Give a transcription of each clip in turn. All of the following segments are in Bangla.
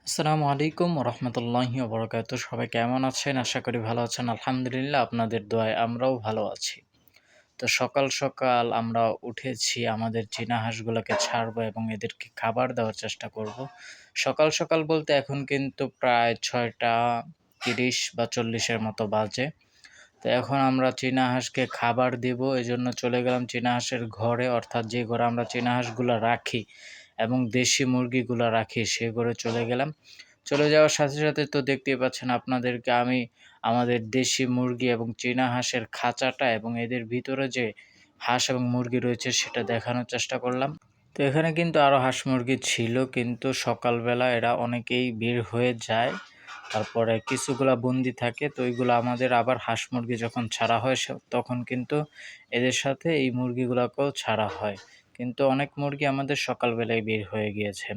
আসসালামু আলাইকুম রহমতুল্লাহি ওবরাকাতুহ। সবাই কেমন আছেন? আশা করি ভালো আছেন। আলহামদুলিল্লাহ, আপনাদের দোয়ায় আমরাও ভালো আছি। তো সকাল সকাল আমরা উঠেছি, আমাদের চীনা হাঁসগুলোকে ছাড়বো এবং এদেরকে খাবার দেওয়ার চেষ্টা করব। সকাল সকাল বলতে এখন কিন্তু প্রায় 6টা 30 বা 40-এর মতো বাজে। তো এখন আমরা চীনা হাঁসকে খাবার দিব, এজন্য চলে গেলাম চীনা হাঁসের ঘরে, অর্থাৎ যে ঘরে আমরা চীনা হাঁসগুলো রাখি এবং দেশি মুরগিগুলো রাখি, সে ঘরে চলে গেলাম। চলে যাওয়ার সাথে সাথে তো দেখতেই পাচ্ছেন আপনাদেরকে আমি আমাদের দেশি মুরগি এবং চীনা হাঁসের খাঁচাটা এবং এদের ভিতরে যে হাঁস এবং মুরগি রয়েছে সেটা দেখানোর চেষ্টা করলাম। তো এখানে কিন্তু আরও হাঁস মুরগি ছিল, কিন্তু সকালবেলা এরা অনেকেই বের হয়ে যায়। তারপরে কিছুগুলা বন্দি থাকে, তো ওইগুলো আমাদের আবার হাঁস মুরগি যখন ছাড়া হয় তখন কিন্তু এদের সাথে এই মুরগিগুলোকেও ছাড়া হয়। কিন্তু অনেক মুরগি আমাদের সকালবেলায় বের হয়ে গিয়েছে।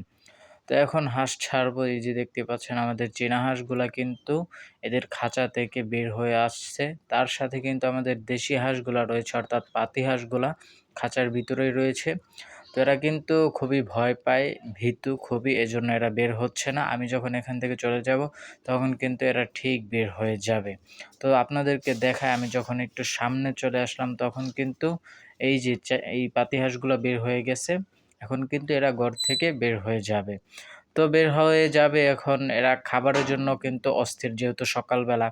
তো এখন হাঁস ছাড়বো, এই যে দেখতে পাচ্ছেন আমাদের চীনা হাঁসগুলা কিন্তু এদের খাঁচা থেকে বের হয়ে আসছে। তার সাথে কিন্তু আমাদের দেশি হাঁসগুলা রয়েছে, অর্থাৎ পাতি হাঁসগুলা খাঁচার ভিতরেই রয়েছে। তো এরা কিন্তু খুবই ভয় পায়, ভীতু খুবই, এজন্য এরা বের হচ্ছে না। আমি যখন এখান থেকে চলে যাব তখন কিন্তু এরা ঠিক বের হয়ে যাবে। তো আপনাদেরকে দেখায়, আমি যখন একটু সামনে চলে আসলাম তখন কিন্তু এই যে এই পাতি হাঁসগুলো বের হয়ে গেছে। এখন কিন্তু এরা ঘর থেকে বের হয়ে যাবে। তো বের হয়ে যাবে, এখন এরা খাবারের জন্য কিন্তু অস্থির, যেহেতু সকালবেলা।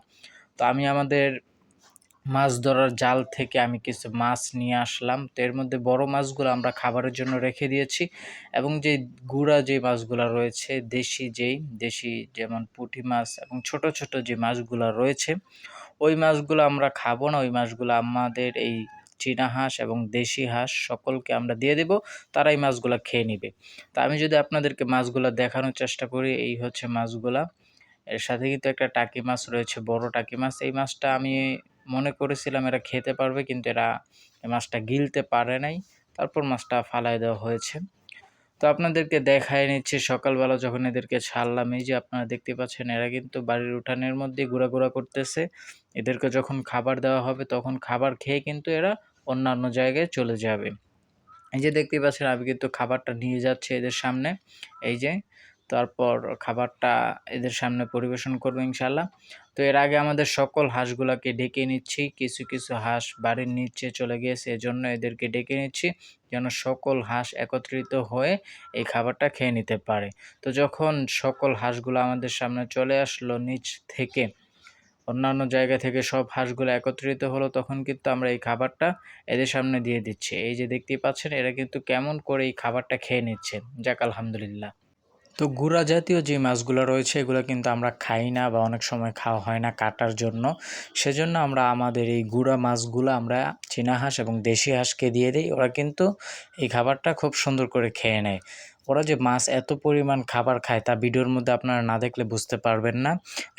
তো আমি আমাদের মাছ ধরার জাল থেকে আমি কিছু মাছ নিয়ে আসলাম। তো এর মধ্যে বড় মাছগুলো আমরা খাবারের জন্য রেখে দিয়েছি এবং যে গুঁড়া যে মাছগুলো রয়েছে, দেশি যেমন পুঁটি মাছ এবং ছোট ছোট যে মাছগুলো রয়েছে, ওই মাছগুলো আমরা খাবো না। ওই মাছগুলো আমাদের এই চীনা হাঁস এবং দেশি হাঁস সকলকে আমরা দিয়ে দেব, তারা এই মাছগুলো খেয়ে নেবে। তো আমি যদি আপনাদেরকে মাছগুলো দেখানোর চেষ্টা করি, এই হচ্ছে মাছগুলা। এর সাথে কিন্তু একটা টাকি মাছ রয়েছে, বড় টাকি মাছ। এই মাছটা আমি মনে করেছিলাম এরা খেতে পারবে, কিন্তু এরা এই মাছটা গিলতে পারে নাই। তারপর মাছটা ফালায় দেওয়া হয়েছে। তো আপনাদেরকে দেখায় নিচ্ছি সকালবেলা যখন এদেরকে ছাড়লাম, এই যে আপনারা দেখতে পাচ্ছেন এরা কিন্তু বাড়ির উঠানের মধ্যে ঘোরাঘোরা করতেছে। এদেরকে যখন খাবার দেওয়া হবে তখন খাবার খেয়ে কিন্তু এরা অন্যান্য জায়গায় চলে যাবে। এই যে দেখতে পাচ্ছেন আমি কিন্তু খাবারটা নিয়ে যাচ্ছি এদের সামনে, এই যে। তারপর খাবারটা এদের সামনে পরিবেশন করবো ইনশাল্লাহ। তো এর আগে আমাদের সকল হাঁসগুলাকে ডেকে নিচ্ছি, কিছু কিছু হাঁস বাড়ির নিচে চলে গিয়েছে, এজন্য এদেরকে ডেকে নিচ্ছি যেন সকল হাঁস একত্রিত হয়ে এই খাবারটা খেয়ে নিতে পারে। তো যখন সকল হাঁসগুলো আমাদের সামনে চলে আসলো নিচ থেকে, অন্যান্য জায়গা থেকে সব হাঁসগুলো একত্রিত হলো, তখন কিন্তু আমরা এই খাবারটা এদের সামনে দিয়ে দিচ্ছি। এই যে দেখতেই পাচ্ছেন এরা কিন্তু কেমন করে এই খাবারটা খেয়ে নিচ্ছে। যাক আলহামদুলিল্লাহ। তো গুঁড়া জাতীয় যে মাছগুলো রয়েছে এগুলো কিন্তু আমরা খাই না, বা অনেক সময় খাওয়া হয় না কাটার জন্য। সেজন্য আমরা আমাদের এই গুঁড়া মাছগুলো আমরা চীনা হাঁস এবং দেশি হাঁসকে দিয়ে দিই, ওরা কিন্তু এই খাবারটা খুব সুন্দর করে খেয়ে নেয়। ওরা যে মাছ এত পরিমাণ খাবার খায় তা ভিডিওর মধ্যে আপনারা না দেখলে বুঝতে পারবেন না।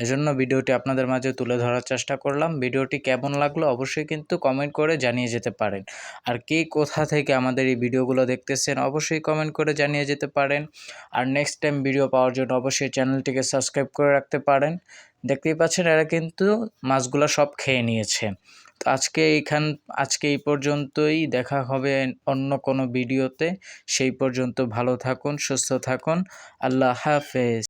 এজন্য ভিডিওটি আপনাদের মাঝে তুলে ধরার চেষ্টা করলাম। ভিডিওটি কেমন লাগলো অবশ্যই কিন্তু কমেন্ট করে জানিয়ে যেতে পারেন। আর কে কোথা থেকে আমাদের এই ভিডিওগুলো দেখতেছেন অবশ্যই কমেন্ট করে জানিয়ে যেতে পারেন। আর নেক্সট টাইম ভিডিও পাওয়ার জন্য অবশ্যই চ্যানেলটিকে সাবস্ক্রাইব করে রাখতে পারেন। দেখতেই পাচ্ছেন এরা কিন্তু মাছগুলো সব খেয়ে নিয়েছে। তো আজকে এই পর্যন্তই, দেখা হবে অন্য কোনো ভিডিওতে। সেই পর্যন্ত ভালো থাকুন, সুস্থ থাকুন। আল্লাহ হাফেজ।